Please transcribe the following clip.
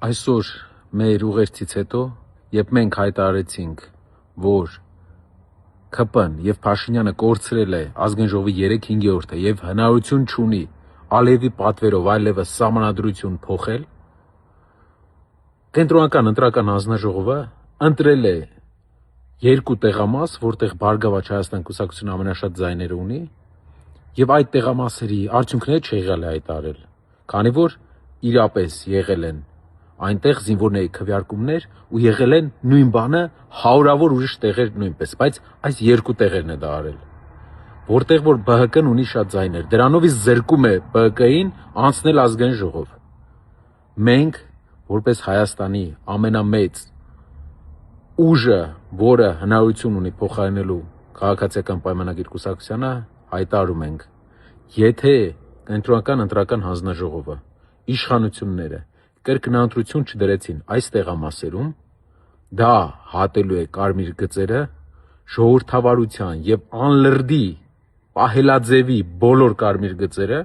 Այսօր մեր ուղերձից հետո, երբ մենք հայտարարեցինք, որ ՔՊ-ն եւ Փաշինյանը կորցրել է ազգային ժողովի 3/5-ը եւ հնարավորություն չունի Ալիևի պատվերով այլևս սահմանադրություն փոխել, Կենտրոնական ընտրական հանձնաժողովը ընտրել է երկու տեղամաս, որտեղ Բարգավաճ Հայաստան կուսակցությունը ամենաշատ ձայները ունի, եւ այդ տեղամասերի արդյունքները չեղյալ է հայտարարել, քանի որ իրապես եղել են այնտեղ զինվորների քվեարկումներ ու եղել են նույն բանը հարյուրավոր ուրիշ տեղեր նույնպես, բայց այս երկու տեղերն է դա արել, որտեղ որ ԲՀԿ-ն ունի շատ ձայներ, դրանով իսկ զրկում է ԲՀԿ-ին անցնել ազգային ժողով։ Մենք, որպես Հայաստանի ամենամեծ ուժը, որը հնարավորություն ունի փոխարինելու քաղաքացիական պայմանագիր կուսակցությանը, հայտարարում ենք, եթե Կենտրոնական ընտրական հանձնաժողովը իշխանությունները կրկնընտրություն չդրեցին այս տեղամասերում, դա հատելու է կարմիր գծերը ժողովրդավարության եւ անլրդի պահելաձևի բոլոր կարմիր գծերը,